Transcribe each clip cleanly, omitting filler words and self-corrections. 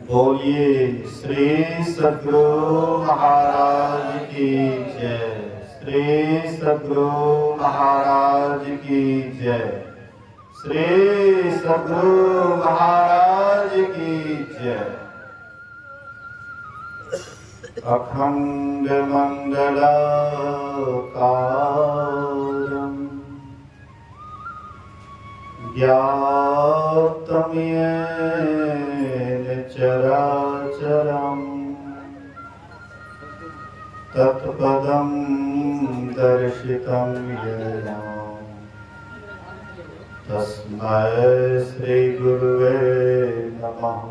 बोलिए श्री सद्गुरु महाराज की जय। श्री सद्गुरु महाराज की जय। श्री सद्गुरु महाराज की जय। अखंड मंगलाकारं ज्ञातं येन चराचरं तत्पदं दर्शितं येन तस्मै श्री गुरुवे नमः।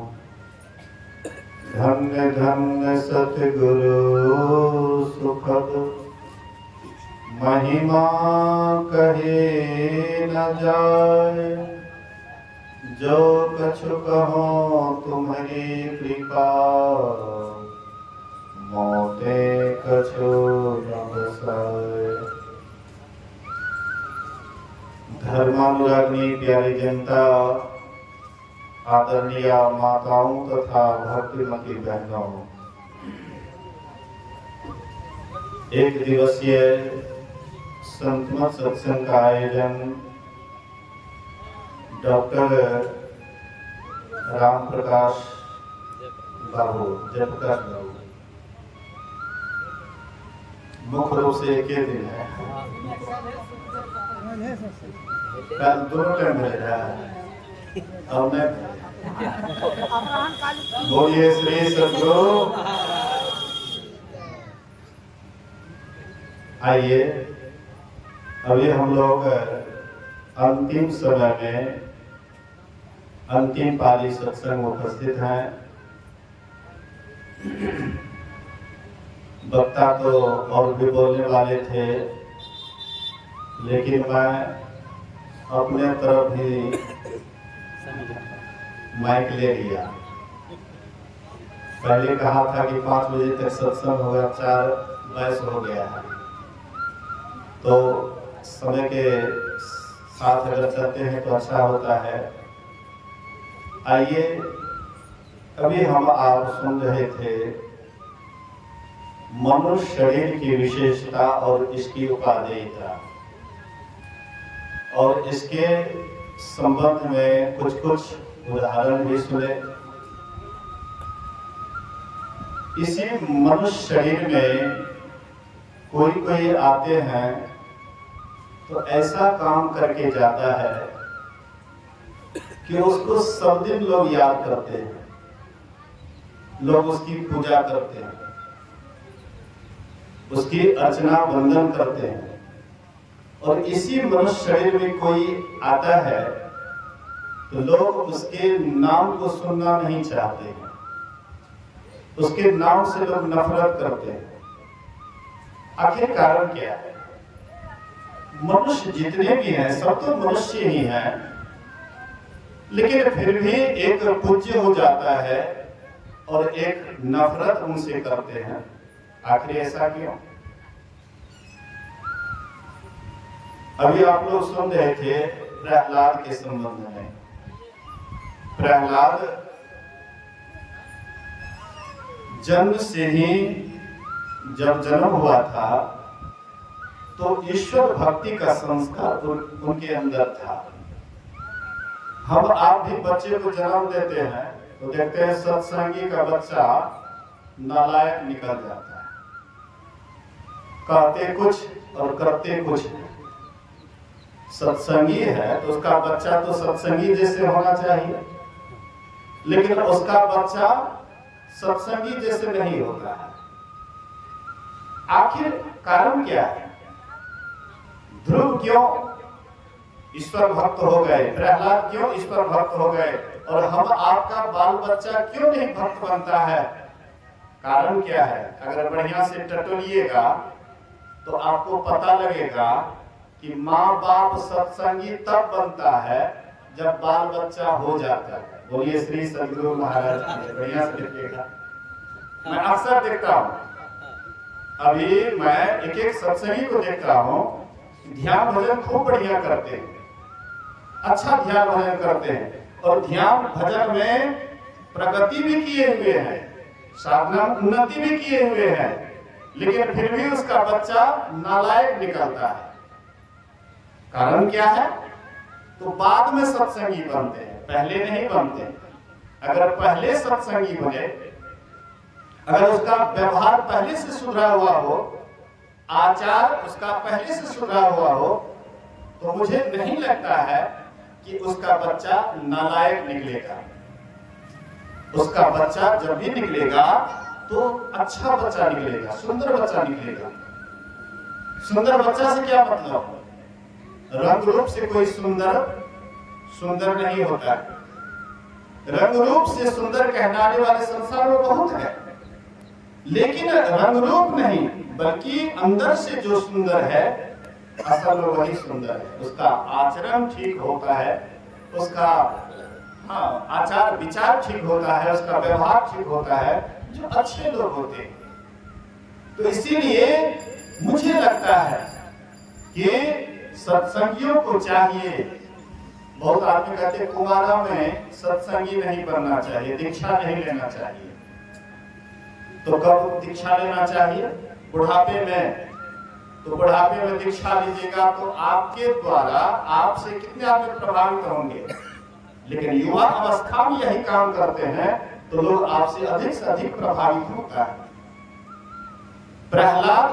धन्य धन्य सतगुरु सुखद महिमा कहे न जाए। जो कछु कहो तुम्हारी कृपा मोते कछु न बसाए। धर्मानुरागी प्यारी जनता, आदरणीय माताओं तथा भक्तिमती बहनों, एक दिवसीय संतमत सत्संग का आयोजन डॉक्टर राम प्रकाश बाबू जयप्रकाश बाबू मुख्य रूप से एक ही दिन है। कल दोनों टाइम मिलेगा। और मैं बोलिए श्री सद्गुरु। आइए, अभी हम लोग अंतिम समय में अंतिम पाली सत्संग में उपस्थित हैं। वक्ता तो और भी बोलने वाले थे, लेकिन मैं अपने तरफ ही माइक ले लिया। पहले कहा था कि 5 बजे तक सत्संग होगा, 4:22 हो गया है, तो समय के साथ अगर चलते हैं तो अच्छा होता है। आइए, अभी हम आप सुन रहे थे मनुष्य शरीर की विशेषता और इसकी उपादेयता, और इसके संबंध में कुछ उदाहरण भी सुने। इसी मनुष्य शरीर में कोई आते हैं तो ऐसा काम करके जाता है कि उसको सब दिन लोग याद करते हैं, लोग उसकी पूजा करते हैं, उसकी अर्चना वंदन करते हैं। और इसी मनुष्य शरीर में कोई आता है तो लोग उसके नाम को सुनना नहीं चाहते हैं, उसके नाम से लोग नफरत करते हैं। आखिर कारण क्या है? मनुष्य जितने भी हैं सब तो मनुष्य ही हैं, लेकिन फिर भी एक पूज्य हो जाता है और एक नफरत उनसे करते हैं। आखिर ऐसा क्यों? अभी आप लोग सुन रहे थे प्रहलाद के संबंध में। प्रहलाद जन्म से ही जब जन्म हुआ था तो ईश्वर भक्ति का संस्कार उनके अंदर था। हम आप भी बच्चे को जन्म देते हैं तो देखते हैं सत्संगी का बच्चा नालायक निकल जाता है, कहते कुछ और करते कुछ। सत्संगी है तो उसका बच्चा तो सत्संगी जैसे होना चाहिए, लेकिन उसका बच्चा सत्संगी जैसे नहीं होता है। आखिर कारण क्या है? ध्रुव क्यों ईश्वर भक्त हो गए, प्रहलाद क्यों ईश्वर भक्त हो गए, और हम आपका बाल बच्चा क्यों नहीं भक्त बनता है? कारण क्या है? अगर बढ़िया से टटोलिएगा तो आपको पता लगेगा कि माँ बाप सत्संगी तब बनता है जब बाल बच्चा हो जाता है। बोलिए श्री सद्गुरु महाराज की। बढ़िया से देखिएगा। मैं अक्सर देखता हूँ, अभी मैं एक सत्संगी को देखता हूँ, ध्यान भजन खूब बढ़िया करते हैं, अच्छा ध्यान भजन करते हैं, और ध्यान भजन में प्रगति भी किए हुए हैं, साधना उन्नति भी किए हुए हैं, लेकिन फिर भी उसका बच्चा नालायक निकलता है। कारण क्या है? तो बाद में सत्संगी बनते हैं, पहले नहीं बनते। अगर पहले सत्संगी बने, अगर उसका व्यवहार पहले से सुधरा हुआ हो, आचार उसका पहले से सुधरा हुआ हो, तो मुझे नहीं लगता है कि उसका बच्चा नालायक निकलेगा। उसका बच्चा जब भी निकलेगा तो अच्छा बच्चा निकलेगा, सुंदर बच्चा निकलेगा। सुंदर बच्चा से क्या मतलब? रंग रूप से कोई सुंदर नहीं होता। रंग रूप से सुंदर कहलाने वाले संसार में बहुत है, लेकिन रंग रूप नहीं बल्कि अंदर से जो सुंदर है, असल में वही सुंदर है। उसका आचरण ठीक होता है, उसका आचार विचार ठीक होता है, उसका व्यवहार ठीक होता है, जो अच्छे लोग होते हैं। तो इसीलिए मुझे लगता है कि सत्संगियों को चाहिए, बहुत आदमी कहते हैं कुमारा में सत्संगी नहीं बनना चाहिए, दीक्षा नहीं लेना चाहिए। तो कब दीक्षा लेना चाहिए? बुढ़ापे में। तो बुढ़ापे में दीक्षा लीजिएगा तो आपके द्वारा आपसे कितने आदमी प्रभावित होंगे, लेकिन युवा अवस्था में यही काम करते हैं तो लोग आपसे अधिक से अधिक प्रभावित होता है। प्रहलाद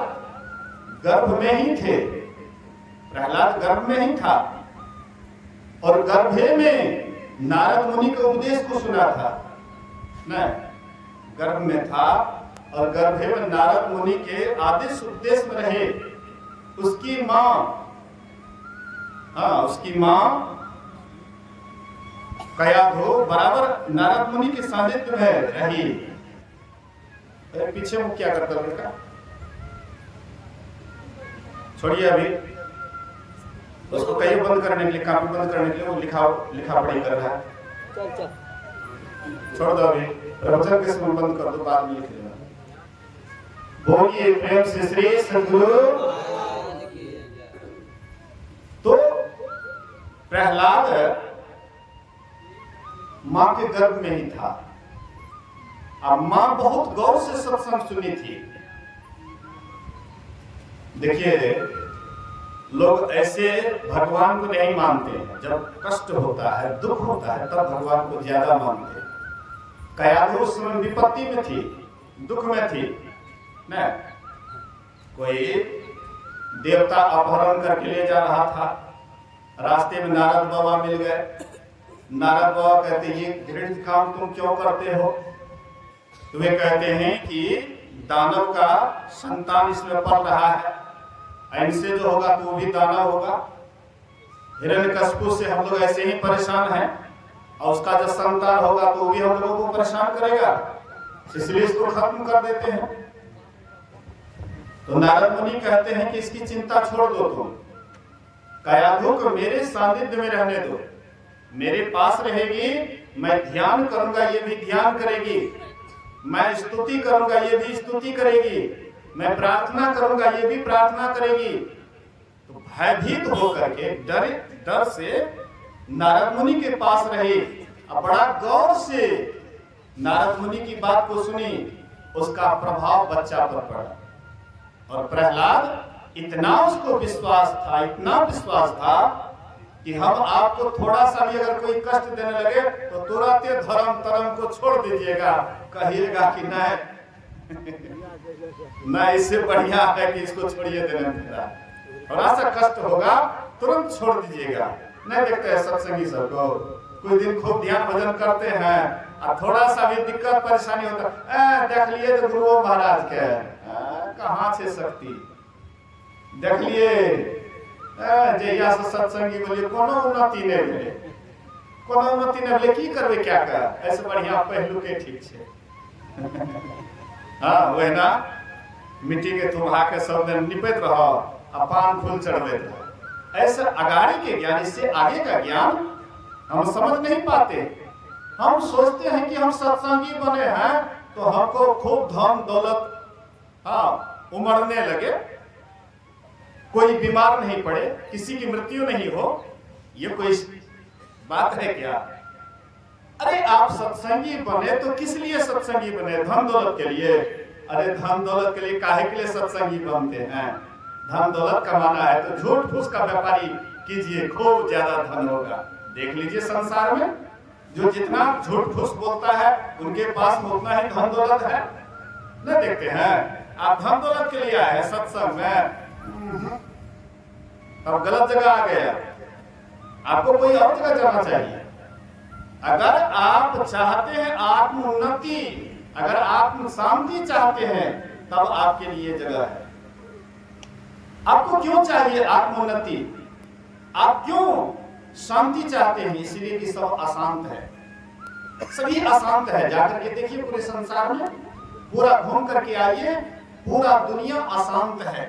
गर्भ में ही थे, प्रहलाद गर्भ में ही था और गर्भे में नारद मुनि के उपदेश को सुना था। नहीं, गर्भ में था और गर्भे में नारद मुनि के आदेश उपदेश में रहे। उसकी माँ कयाधो बराबर नारद मुनि के सानिध्य में रही। अरे पीछे वो क्या करता बेटा? छोड़िए अभी उसको कहीं बंद करने के लिए, कापी बंद करने के लिए वो लिखा पढ़ी कर रहा है। छोड़ दो अभी, प्रवचन के समय बंद कर दो, बाद में लिख लेना। बोलिए प्रेम से श्री सद्गुरु। तो प्रहलाद मां के गर्भ में ही था। अब मां बहुत गौर से सत्संग सुनी थी। देखिए, लोग ऐसे भगवान को नहीं मानते हैं। जब कष्ट होता है, दुख होता है, तब भगवान को ज्यादा मानते हैं। कयाधो उस समय विपत्ति में थी, दुख में थी न। कोई देवता अपहरण करके ले जा रहा था, रास्ते में नारद बाबा मिल गए। नारद बाबा कहते, ये घृणित काम तुम क्यों करते हो? तो वे कहते हैं कि दानव का संतान इसमें पल रहा है, इनसे जो होगा तो वो भी दानव होगा। हिरण्यकशिपु से हम लोग ऐसे ही परेशान हैं, और उसका जो संतान होगा तो वो भी हम लोगों को परेशान करेगा, इसलिए इसको खत्म कर देते हैं। तो नारद मुनि कहते हैं कि इसकी चिंता छोड़ दो तुम, कयाधो को मेरे सानिध्य में रहने दो, मेरे पास रहेगी, मैं ध्यान करूंगा ये भी ध्यान करेगी, मैं स्तुति करूंगा ये भी स्तुति करेगी, मैं प्रार्थना करूंगा ये भी प्रार्थना करेगी। तो भयभीत होकर के डर से नारद मुनि के पास रहे, और बड़ा गौर से नारद मुनि की बात को सुनी। उसका प्रभाव बच्चा पर पड़ा, और प्रहलाद इतना उसको विश्वास था, इतना विश्वास था कि हम आपको थोड़ा सा भी अगर कोई कष्ट देने लगे तो तुरंत धर्म तरम को छोड़ दीजिएगा, कहिएगा कि नहीं इससे बढ़िया है कि इसको छोड़िए देने देता। थोड़ा सा कष्ट होगा तुरंत छोड़ दीजिएगा। नहीं देखते हैं सत्संगी सबको, कुछ दिन खूब ध्यान भजन करते हैं और थोड़ा सा भी दिक्कत परेशानी होता, देख लिए तो गुरु महाराज के कहाँ से शक्ति, देख लिए जहिया से सत्संगी बोलिए कोनो उन्नति नहीं भेले, कोनो उन्नति नहीं भेले, की करबे क्या कर, ऐसे बढ़िया पहलू के ठीक छे। हाँ वह ना मिट्टी के तुम्हा के सब दिन निपट रहो, पान फूल चढ़बे रहो। ऐसे अगाड़ी के ज्ञान, इससे आगे का ज्ञान हम समझ नहीं पाते। हम सोचते हैं कि हम सत्संगी बने हैं तो हमको खूब धन दौलत उमड़ने लगे, कोई बीमार नहीं पड़े, किसी की मृत्यु नहीं हो, ये कोई बात है क्या? अरे आप सत्संगी बने तो किस लिए सत्संगी बने? धन दौलत के लिए? अरे धन दौलत के लिए काहे के लिए सत्संगी बनते हैं? धन दौलत कमाना है तो झूठ फूस का व्यापारी कीजिए, खूब ज्यादा धन होगा। देख लीजिए संसार में जो जितना झूठ फूस बोलता है उनके पास में उतना ही धन दौलत है। न देखते हैं आप धन दौलत के लिए आए सत्संग में, अब गलत जगह आ गया, आपको कोई और जगह जाना चाहिए। अगर आप चाहते हैं आत्म उन्नति, अगर आत्म शांति चाहते हैं, तब आपके लिए जगह है। आपको क्यों चाहिए आत्म उन्नति? आप क्यों शांति चाहते हैं? इसलिए कि सब अशांत है, सभी अशांत है। जाकर के देखिए पूरे संसार में, पूरा घूम करके आइए, पूरा दुनिया अशांत है।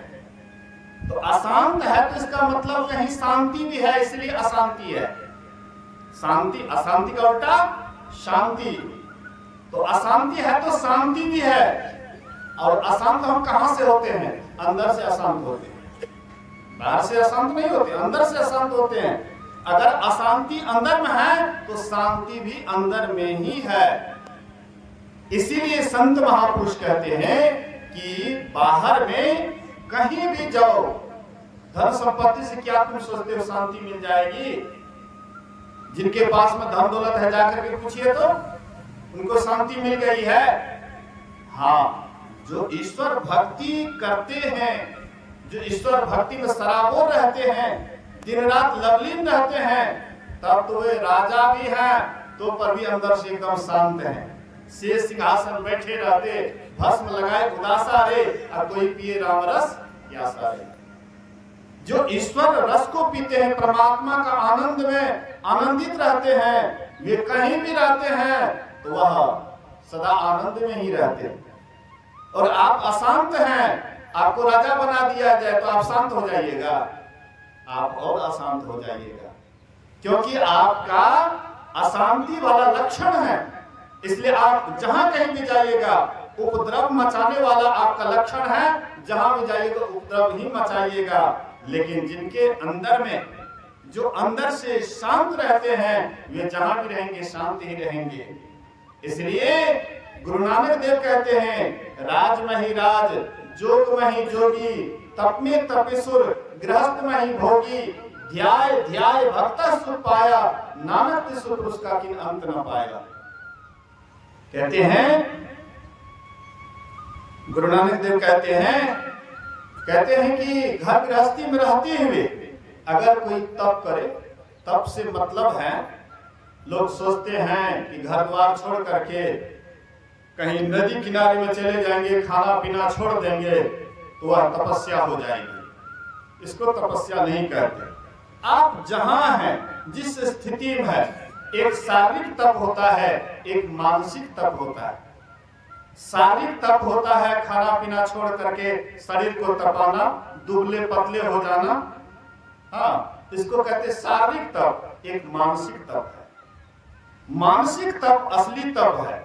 तो अशांत है तो इसका मतलब कहीं शांति भी है, इसलिए अशांति है। शांति, अशांति का उल्टा शांति। तो अशांति है तो शांति भी है। और अशांत हम कहां से होते हैं? अंदर से अशांत होते हैं, बाहर से अशांत नहीं होते, अंदर से अशांत होते हैं। अगर अशांति अंदर में है तो शांति भी अंदर में ही है। इसीलिए संत महापुरुष कहते हैं कि बाहर में कहीं भी जाओ, धन संपत्ति से क्या तुम सोचते हो शांति मिल जाएगी? जिनके पास में धन दौलत है जाकर के पूछिए तो उनको शांति मिल गई है। हाँ, जो ईश्वर भक्ति करते हैं, जो ईश्वर भक्ति में सराबोर रहते हैं, दिन रात लवलीन रहते हैं, तब तो वे राजा भी हैं तो पर भी अंदर से एकदम शांत हैं। शेष सिंहासन बैठे रहते, भस्म लगाए उदासा रे, और कोई पिए राम रस प्यासा रे। जो ईश्वर रस को पीते हैं, परमात्मा का आनंद में आनंदित रहते हैं, वे कहीं भी रहते हैं तो वह सदा आनंद में ही रहते हैं। और आप अशांत हैं, आपको राजा बना दिया जाए तो आप शांत हो जाइएगा? आप और अशांत हो जाइएगा, क्योंकि आपका अशांति वाला लक्षण है। इसलिए आप जहां कहीं भी जाइएगा उपद्रव मचाने वाला आपका लक्षण है, जहां भी जाइएगा उपद्रव ही मचाइएगा। लेकिन जिनके अंदर में, जो अंदर से शांत रहते हैं, वे जहां भी रहेंगे शांत ही रहेंगे। इसलिए गुरु नानक देव कहते हैं, राज में ही राज, जोग में ही जोगी, तप में तपेश्वर, गृहस्थ में ही भोगी, ध्याय ध्याय भक्त सुख पाया, नानक तिस पुरुष का किन अंत न पाएगा। कहते हैं गुरु नानक देव कहते हैं कि घर गृहस्थी में रहते हुए अगर कोई तप करे, तप से मतलब है, लोग सोचते हैं कि घर द्वार छोड़ करके कहीं नदी किनारे में चले जाएंगे, खाना पीना छोड़ देंगे तो वह तपस्या हो जाएगी। इसको तपस्या नहीं कहते। आप जहां हैं, जिस स्थिति में है, एक शारीरिक तप होता है, एक मानसिक तप होता है। शारीरिक तप होता है खाना पीना छोड़ करके शरीर को तपाना, दुबले पतले हो जाना, हाँ, इसको कहते शारीरिक तप। एक मानसिक तप है। मानसिक तप असली तप है।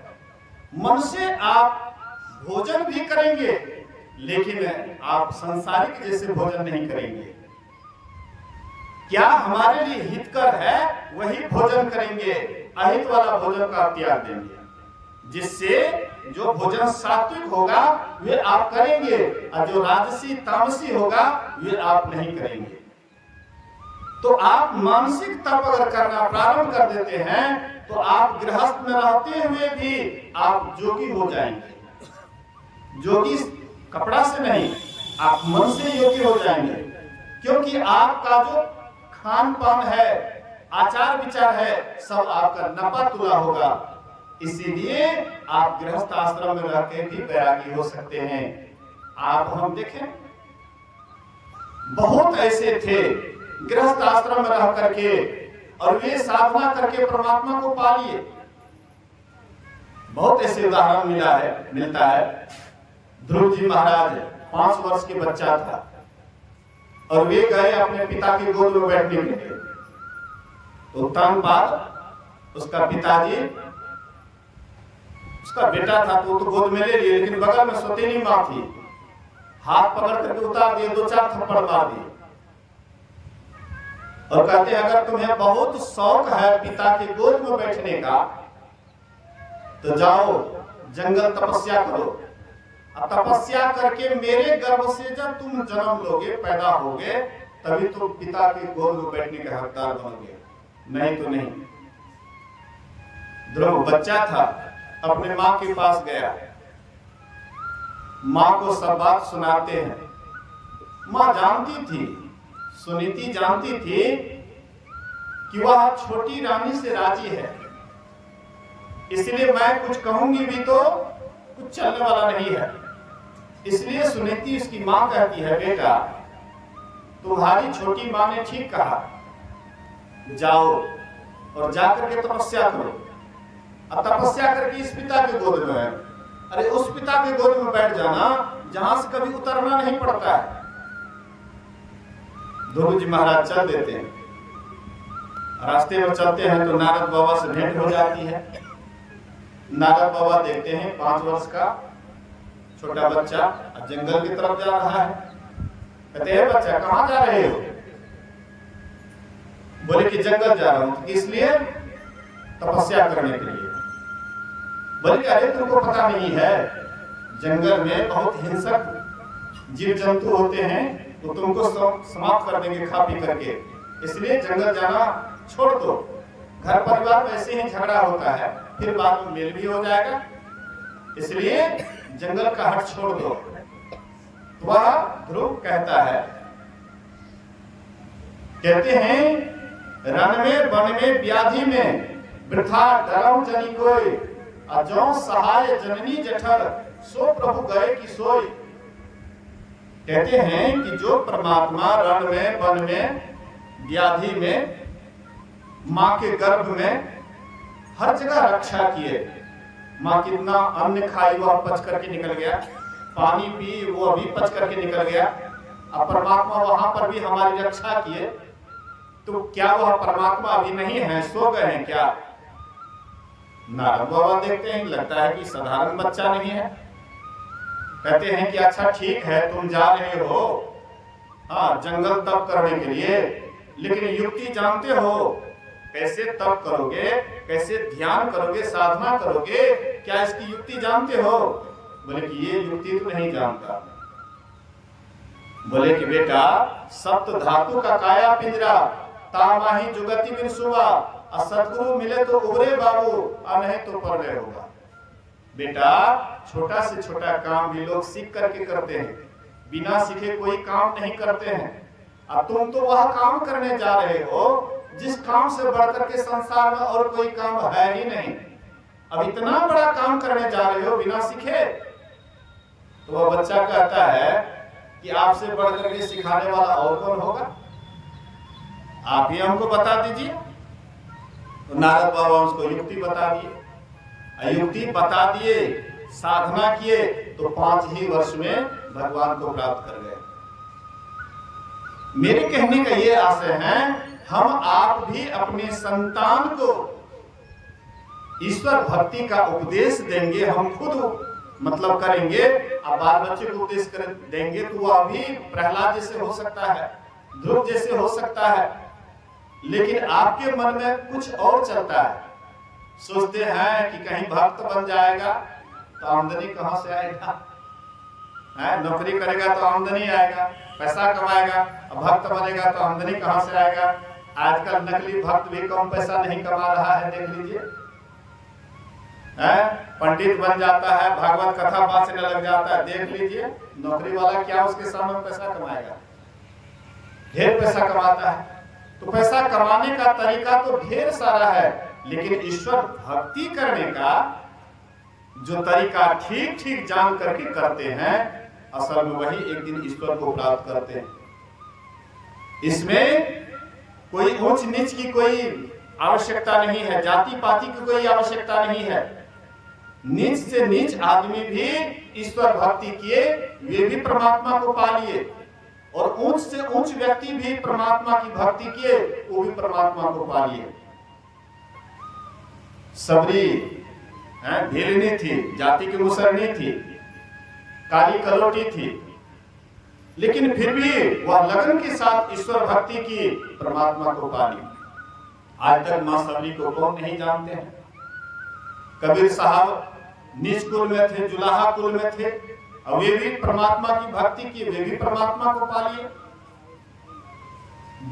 मन से आप भोजन भी करेंगे, लेकिन आप संसारिक जैसे भोजन नहीं करेंगे। क्या हमारे लिए हितकर है वही भोजन करेंगे, अहित वाला भोजन का त्याग देंगे। जिससे जो भोजन सात्विक होगा वे आप करेंगे, और जो राजसी तामसी होगा वे आप नहीं करेंगे। तो आप मानसिक तप अगर करना प्रारंभ कर देते हैं तो आप गृहस्थ में रहते हुए भी आप जोगी हो जाएंगे। जोगी कपड़ा से नहीं, आप मन से योगी हो जाएंगे, क्योंकि आपका जो खान पान है, आचार विचार है, सब आपका नपा तुला होगा। इसीलिए आप गृहस्थ आश्रम में रह के भी बैरागी हो सकते हैं। आप हम देखें, बहुत ऐसे थे गृहस्थ आश्रम में रह करके और वे साधना करके परमात्मा को पा लिए। बहुत ऐसे उदाहरण मिलता है। ध्रुव जी महाराज 5 वर्ष के बच्चा था और वे गए अपने पिता की गोद में बैठने के लिए। तो तन बाद उसका पिताजी, उसका बेटा था तो गोद में ले लिए, लेकिन बगल में सौतेली मां थी, हाथ पकड़ करके उतार दिए, 2-4 थप्पड़ मार दिए और कहते अगर तुम्हें बहुत शौक है पिता के गोद में बैठने का तो जाओ जंगल तपस्या करो, और तपस्या करके मेरे गर्भ से जब तुम जन्म लोगे, पैदा होगे, तभी तो पिता के गोद में बैठने के हकदार बनोगे, नहीं तो नहीं। ध्रुव बच्चा था, अपने माँ के पास गया, माँ को सब बात सुनाते हैं। माँ जानती थी, सुनीति जानती थी कि वह छोटी रानी से राजी है, इसलिए मैं कुछ कहूंगी भी तो कुछ चलने वाला नहीं है। इसलिए सुनीति उसकी माँ कहती है, बेटा तुम्हारी छोटी माँ ने ठीक कहा, जाओ और जाकर के तपस्या करो, और तपस्या करके इस पिता के गोद में, अरे उस पिता के गोद में बैठ जाना जहां से कभी उतरना नहीं पड़ता है। ध्रुव जी महाराज चल देते हैं, रास्ते में चलते हैं तो नारद बाबा से भेंट हो जाती है। नारद बाबा देखते हैं 5 वर्ष का छोटा बच्चा जंगल की तरफ जा रहा है। कहते हैं बच्चा कहाँ जा रहे हो? बोले कि जंगल जा रहा हूं। किस लिए? तपस्या करने के लिए। बोले अरे तुमको पता नहीं है, जंगल में बहुत हिंसक जीव जंतु होते हैं, तो तुमको समाप्त कर देंगे खा पी करके, इसलिए जंगल जाना छोड़ दो। घर परिवार में ऐसे ही झगड़ा होता है, फिर बाद में मेल भी हो जाएगा, इसलिए जंगल का हट छोड़ दो। वह ध्रुव कहता है, कहते हैं रण में वन में व्याधि में वृथा डरम जनी कोई, अजो सहाय जननी जठर सो प्रभु गए कि सोई। कहते हैं कि जो परमात्मा रण में वन में व्याधि में माँ के गर्भ में हर जगह रक्षा किए, माँ कितना अन्न खाई वह पच करके निकल गया, पानी पी वो अभी पच करके निकल गया, अब परमात्मा वहां पर भी हमारी रक्षा किए, तो क्या वह परमात्मा अभी नहीं है, सो गए हैं क्या? नारद बाबा देखते हैं, लगता है कि साधारण बच्चा नहीं है। कहते हैं कि अच्छा ठीक है तुम जा रहे हो, हाँ जंगल तप करने के लिए, लेकिन युक्ति जानते हो, कैसे तप करोगे, कैसे ध्यान करोगे, साधना करोगे, क्या इसकी युक्ति जानते हो? बोले कि ये युक्ति तो नहीं जानता। बोले कि बेटा सप्त धातु का काया पिंजरा, तामाही जुगति बिन सुवा, सदगुरु मिले तो उबरे बाबू, नहीं तो पर रहे होगा। बेटा छोटा से छोटा काम भी लोग सीख करके करते हैं, बिना सीखे कोई काम नहीं करते हैं। अब तुम तो वह काम करने जा रहे हो जिस काम से बढ़कर के संसार में और कोई काम है ही नहीं। अब इतना बड़ा काम करने जा रहे हो बिना सीखे। तो वह बच्चा कहता है कि आपसे बढ़कर के सिखाने वाला और कौन होगा, आप ही हमको बता दीजिए। तो नारद बाबा उसको युक्ति बता दिए, युक्ति बता दिए, साधना किए, तो 5 ही वर्ष में भगवान को प्राप्त कर गए। मेरे कहने का ये आशय है, हम आप भी अपने संतान को ईश्वर भक्ति का उपदेश देंगे, हम खुद मतलब करेंगे, अब बाल बच्चे को उपदेश कर देंगे तो वह भी प्रहलाद जैसे हो सकता है, ध्रुव जैसे हो सकता है, लेकिन आपके मन में कुछ और चलता है। सोचते हैं कि कहीं भक्त बन जाएगा तो आमदनी कहां से आएगा, नौकरी करेगा तो आमदनी आएगा, पैसा कमाएगा, भक्त बनेगा तो आमदनी कहां से आएगा। आजकल नकली भक्त भी कम पैसा नहीं कमा रहा है, देख लीजिए। पंडित बन जाता है, भागवत कथा बांटने लग जाता है, देख लीजिए। नौकरी वाला क्या उसके सामने पैसा कमाएगा, ढेर पैसा कमाता है। तो पैसा कमाने का तरीका तो ढेर सारा है, लेकिन ईश्वर भक्ति करने का जो तरीका ठीक ठीक जान करके करते हैं, असल में वही एक दिन ईश्वर को प्राप्त करते हैं। इसमें कोई ऊंच नीच की कोई आवश्यकता नहीं है, जाति पाति की कोई आवश्यकता नहीं है। नीच से नीच आदमी भी ईश्वर भक्ति किए, वे भी परमात्मा को पा लिए, और ऊंच से ऊंच व्यक्ति भी परमात्मा की भक्ति किए, वो भी परमात्मा को पा लिए। सबरी भेलनी थी, जाति की मुसरनी थी, काली कलोटी थी, लेकिन फिर भी वह लगन के साथ ईश्वर भक्ति की, परमात्मा को पा ली। आज तक मां सबरी को कौन नहीं जानते हैं, कबीर साहब नीच कुल में थे, जुलाहा कुल में थे, और वे भी परमात्मा की भक्ति की, वे भी परमात्मा को पा लिए।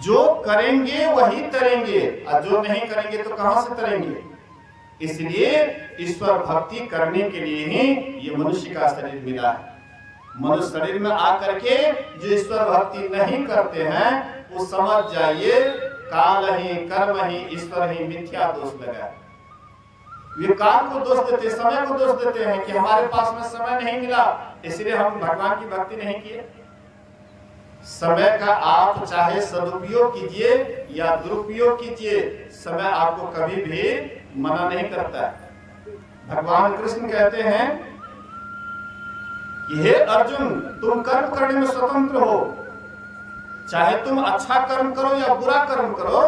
जो करेंगे वही तरेंगे, और जो नहीं करेंगे तो कहां से तरेंगे। इसलिए ईश्वर भक्ति करने के लिए ही ये मनुष्य का शरीर मिला है। मनुष्य शरीर में आकर के जो ईश्वर भक्ति नहीं करते हैं, वो समझ जाइए काल ही, कर्म ही, ईश्वर ही मिथ्या दोष लगा है। ये काल को दोष देते, समय को दोष देते हैं कि हमारे पास में समय नहीं मिला, इसलिए हम भगवान की भक्ति नहीं किए। समय का आप चाहे सदुपयोग कीजिए या दुरुपयोग कीजिए, समय आपको कभी भी मना नहीं करता है। भगवान कृष्ण कहते हैं कि हे अर्जुन, तुम कर्म करने में स्वतंत्र हो, चाहे तुम अच्छा कर्म करो या बुरा कर्म करो,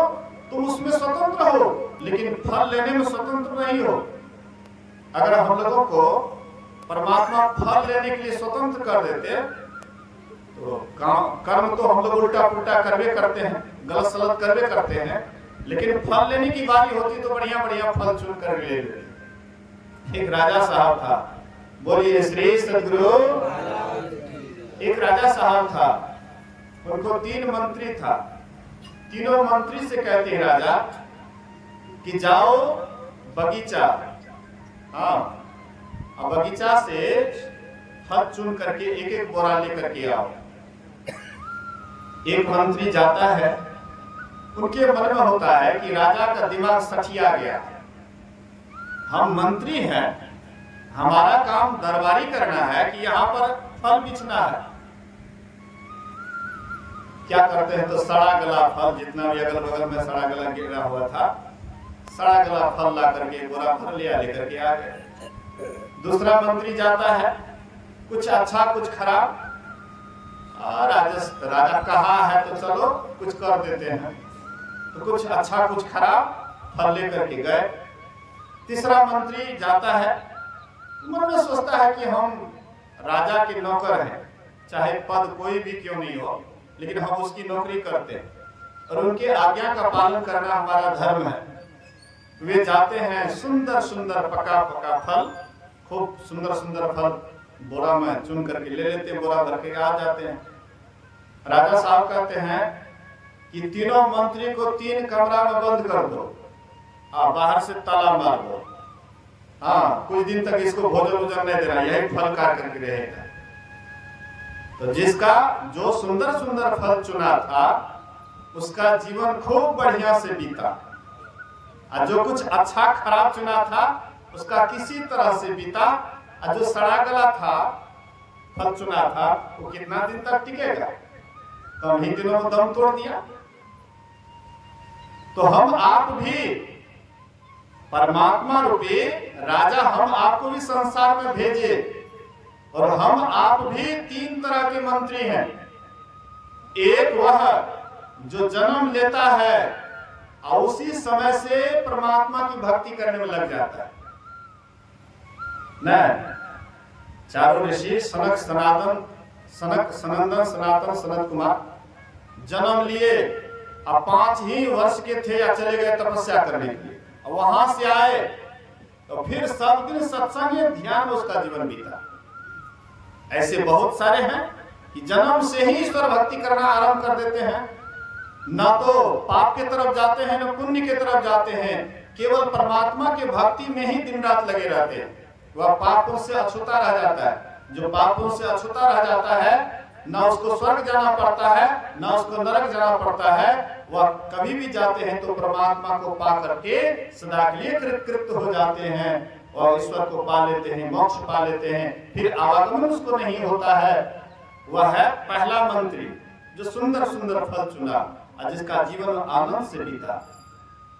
तुम उसमें स्वतंत्र हो, लेकिन फल लेने में स्वतंत्र नहीं हो। अगर हम लोगों को परमात्मा फल लेने के लिए स्वतंत्र कर देते तो कर्म तो हम लोग उल्टा पुल्टा करवे करते हैं, गलत सलत करवे करते हैं, लेकिन फल लेने की बारी होती तो बढ़िया बढ़िया फल चुन कर ले लेते। एक राजा साहब था, बोलिए श्री सद्गुरु। एक राजा साहब था, उनको 3 मंत्री था। तीनों मंत्री से कहते हैं राजा कि जाओ बगीचा, हाँ, और बगीचा से फल चुन करके एक एक बोरा लेकर के आओ। एक मंत्री जाता है, उनके मन में होता है कि राजा का दिमाग सठिया गया, हम मंत्री हैं, हमारा काम दरबारी करना है कि यहाँ पर फल बिछना है। क्या करते हैं, तो सड़ा गला फल, जितना भी अगल बगल में सड़ा गला गिरा हुआ था, सड़ा गला फल ला करके बोरा भर लिया, लेकर के आ गए। दूसरा मंत्री जाता है, कुछ अच्छा कुछ खराब, राजा कहा है तो चलो कुछ कर देते हैं, तो कुछ अच्छा कुछ खराब फल लेकर के गए। तीसरा मंत्री जाता है, मन में सोचता है कि हम राजा के नौकर हैं, चाहे पद कोई भी क्यों नहीं हो, लेकिन हम उसकी नौकरी करते हैं और उनके आज्ञा का पालन करना हमारा धर्म है। वे जाते हैं, सुंदर सुंदर पका पका फल, खूब सुंदर सुंदर फल बोरा में चुन करके ले लेते, बोरा भर के आ जाते हैं। राजा साहब कहते हैं कि तीनों मंत्री को 3 कमरा में बंद कर दो और बाहर से ताला मार दो, हाँ, कुछ दिन तक इसको भोजन वोजन नहीं देना, यही फल खा करके रहेगा। तो जिसका जो सुंदर सुंदर फल चुना था, उसका जीवन खूब बढ़िया से बीता, और जो कुछ अच्छा खराब चुना था, उसका किसी तरह से बीता, और जो सड़ा गला था फल चुना था, वो कितना दिन तक टिकेगा, तो हम ही दिनों में दम तोड़ दिया। तो हम आप भी परमात्मा रूपी राजा, हम आपको भी संसार में भेजे, और हम आप भी 3 तरह के मंत्री हैं। एक वह जो जन्म लेता है और उसी समय से परमात्मा की भक्ति करने में लग जाता है। नहीं, चारों ऋषि सनक सनातन, सनक सनंदन सनातन सनत कुमार जन्म लिए, अब 5 ही वर्ष के थे या चले गए तपस्या करने के लिए, वहां से आए तो फिर सब दिन सत्संग ध्यान में उसका जीवन बीता। ऐसे बहुत सारे हैं कि जन्म से ही ईश्वर भक्ति करना आरंभ कर देते हैं, ना तो पाप के तरफ जाते हैं ना पुण्य के तरफ जाते हैं, केवल परमात्मा के भक्ति में ही दिन रात लगे रहते हैं। वह पापों से अछूता रह जाता है। जो पापों से अछूता रह जाता है, ना उसको स्वर्ग जाना पड़ता है ना उसको नरक जाना पड़ता है, वह कभी भी जाते हैं तो परमात्मा को पा करके सदा के लिए कृतकृत हो जाते हैं और ईश्वर को पा लेते हैं, मोक्ष पा लेते हैं, फिर आवागमन उसको नहीं होता है। वह है पहला मंत्री जो सुंदर सुंदर फल चुना और जिसका जीवन आनंद से बीता।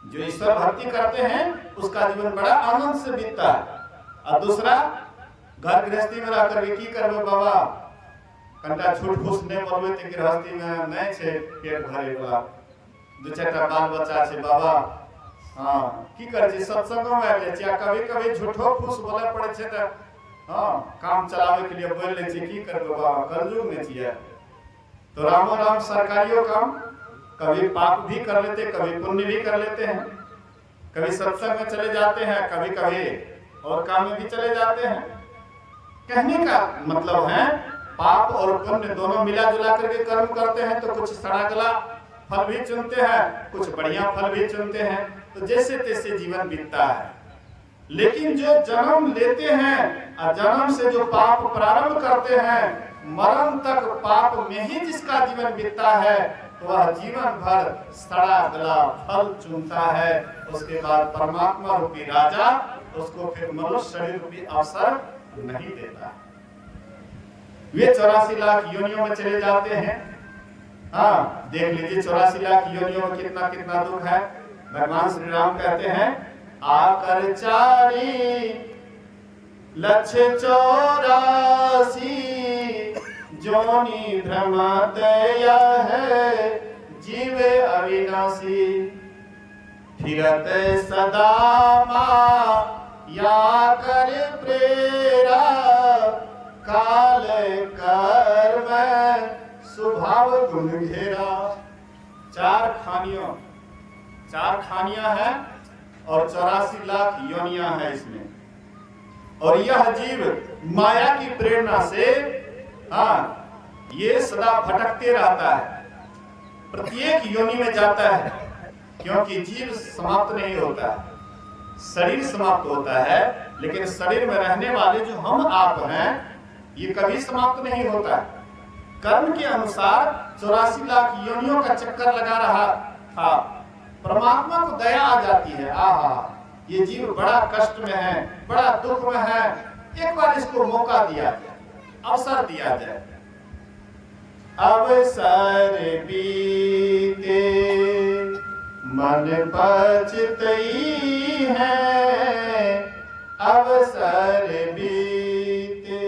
जो ईश्वर भक्ति करते हैं उसका जीवन बड़ा आनंद से बीतता है। और दूसरा, घर गृहस्थी में रह करके की करबे बाबा, कंटा छूट फूस नहीं बोलबे ते गृहस्थी में नहीं छे पेट भरे वाला, 2-4 बाल बच्चा छे बाबा, हाँ की करे छी सत्संग में आबे छी, कभी कभी झूठो फूस बोले पड़े छे त हाँ काम चलावे के लिए बोल ले छी, की करबे बाबा, कलयुग में छिए। तो रामो राम सरकारियों काम, कभी पाप भी कर लेते, कभी पुण्य भी कर लेते हैं, कभी सत्संग में चले जाते हैं, कभी कभी और काम में भी चले जाते हैं। कहने का मतलब है पाप और पुण्य दोनों मिला जुला करके कर्म करते हैं तो कुछ सड़ा गला फल भी चुनते हैं, कुछ बढ़िया फल भी चुनते हैं, तो जैसे तैसे जीवन बीतता है। लेकिन जो जन्म लेते हैं और जन्म से जो पाप प्रारंभ करते हैं, मरण तक पाप में ही जिसका जीवन बीतता है, तो वह जीवन भर सड़ा गला फल चुनता है। उसके बाद परमात्मा रूपी राजा उसको फिर मनुष्य शरीर रूपी अवसर नहीं देता। वे 84 लाख योनियों में चले जाते हैं। हाँ, देख लीजिए 84 लाख योनियों में कितना कितना दुख है। भगवान श्री राम कहते हैं आकर 4 लक्ष 84 जोनि भ्रमत यह जीवे अविनाशी, फिरत सदा माया कर प्रेरा, काल कर्म स्वभाव गुण घेरा। 4 खानियां हैं और 84 लाख योनियां हैं इसमें। और यह जीव माया की प्रेरणा से ये सदा भटकते रहता है, प्रत्येक योनि में जाता है, क्योंकि जीव समाप्त नहीं होता है, शरीर समाप्त होता है, लेकिन शरीर में रहने वाले जो हम आप हैं ये कभी समाप्त नहीं होता है। कर्म के अनुसार 84 लाख योनियों का चक्कर लगा रहा था। परमात्मा को दया आ जाती है, आहा ये जीव बड़ा कष्ट में है, बड़ा दुख में है, एक बार इसको मौका दिया जाए, अवसर दिया जाए। अवसर बीते मन पछतई है, अवसर बीते।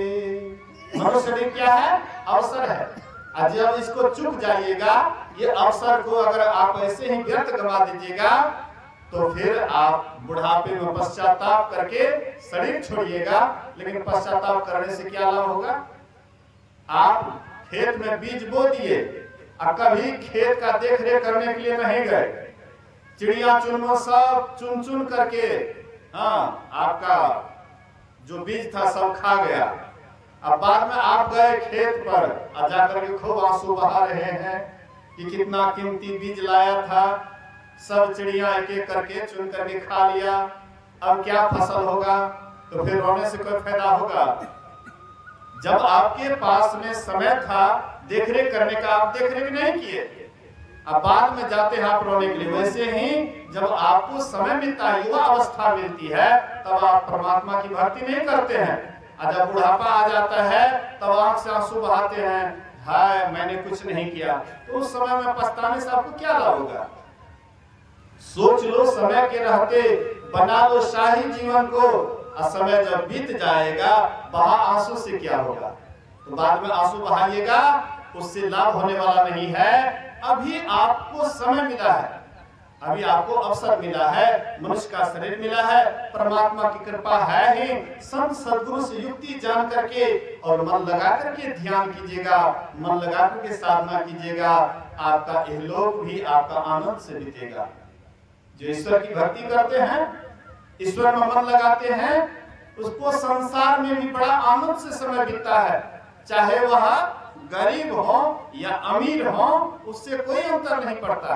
मनुष्य शरीर क्या है? अवसर है। आज जब इसको चुक जाइएगा, ये अवसर को अगर आप ऐसे ही व्यर्थ गवा दीजिएगा, तो फिर आप बुढ़ापे में पश्चाताप करके शरीर छोड़िएगा। लेकिन पश्चाताप करने से क्या लाभ होगा? आप खेत में बीज बो दिए और कभी खेत का देख रेख करने के लिए नहीं गए, चिड़िया चुनमुन सब चुन चुन करके आपका जो बीज था सब खा गया। अब बाद में आप गए खेत पर और जाकर के खूब आंसू बहा रहे हैं कि कितना कीमती बीज लाया था, सब चिड़िया एक एक करके चुन करके खा लिया, अब क्या फसल होगा? तो फिर रोने से कोई फायदा होगा? जब आपके पास में समय था देखरेख करने का, आप देखरेख नहीं किए, अब बाद में जाते हैं आप रोने के लिए। वैसे ही जब आपको समय मिलता है, युवा अवस्था मिलती है, तब आप परमात्मा की भक्ति नहीं करते हैं। और जब बुढ़ापा आ जाता है तब आंख से आंसू बहाते हैं, हाय मैंने कुछ नहीं किया। तो उस समय में पछताने से आपको क्या लाभ होगा? सोच लो, समय के रहते बना लो शाही जीवन को, और समय जब बीत जाएगा बहा आंसू से क्या होगा? तो बाद में आंसू बहाइएगा, उससे लाभ होने वाला नहीं है। अभी आपको समय मिला है, अभी आपको अवसर मिला है, मनुष्य का शरीर मिला है, परमात्मा की कृपा है ही। संत सद्गुरु से युक्ति जान करके और मन लगा करके ध्यान कीजिएगा, मन लगा करके साधना कीजिएगा, आपका इहलोक भी आपका आनंद से बीतेगा। जो ईश्वर की भक्ति करते हैं, ईश्वर में मन लगाते हैं, उसको संसार में भी बड़ा आनंद से समय बीतता है। चाहे वह गरीब हो या अमीर हो, उससे कोई अंतर नहीं पड़ता।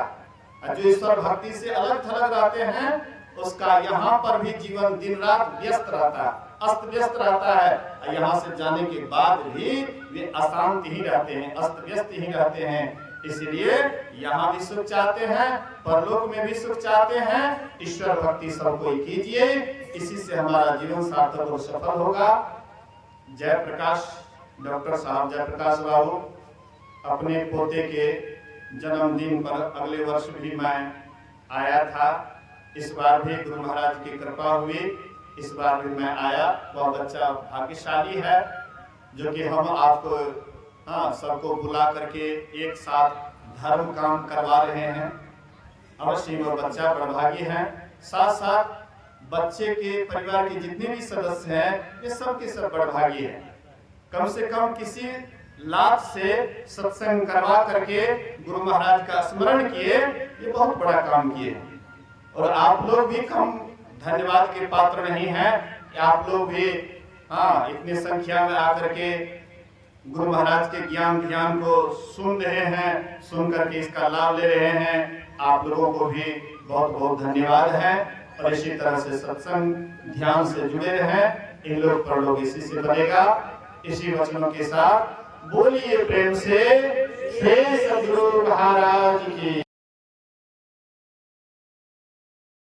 जो ईश्वर भक्ति से अलग थलग रहते हैं, उसका यहाँ पर भी जीवन दिन रात व्यस्त रहता है, अस्त व्यस्त रहता है। यहाँ से जाने के बाद भी वे अशांत ही रहते हैं, अस्त व्यस्त ही रहते हैं। इसलिए यहाँ भी सुख चाहते हैं, परलोक में भी सुख चाहते हैं। ईश्वर भक्ति सब कोई कीजिए, इसी से हमारा जीवन सार्थक और सफल होगा। जयप्रकाश डॉक्टर साहब जयप्रकाश बाबू, अपने पोते के जन्मदिन पर अगले वर्ष भी मैं आया था। इस बार भी गुरु महाराज की कृपा हुई, इस बार भी मैं आया। वह बच्चा भाग्यशाली है जो कि हम आपको सबको बुला करके एक साथ धर्म काम करवा रहे हैं। अवश्य वह बच्चा बड़भागी है। साथ साथ बच्चे के परिवार के जितने भी सदस्य हैं, ये सब के सब बड़भागी हैं। कम से कम किसी लाभ से सत्संग करवा करके गुरु महाराज का स्मरण किए, ये बहुत बड़ा काम किए। और आप लोग भी कम धन्यवाद के पात्र नहीं हैं। कि आप लोग भी हाँ इतनी संख्या में आकर के गुरु महाराज के ज्ञान को सुन रहे हैं, सुन करके इसका लाभ ले रहे हैं। आप लोगों को भी बहुत बहुत धन्यवाद है। और इसी तरह से सत्संग ध्यान से जुड़े रहें। इन लोग पर लोग इसी से बनेगा। इसी वचनों के साथ बोलिए प्रेम से सद्गुरु महाराज की।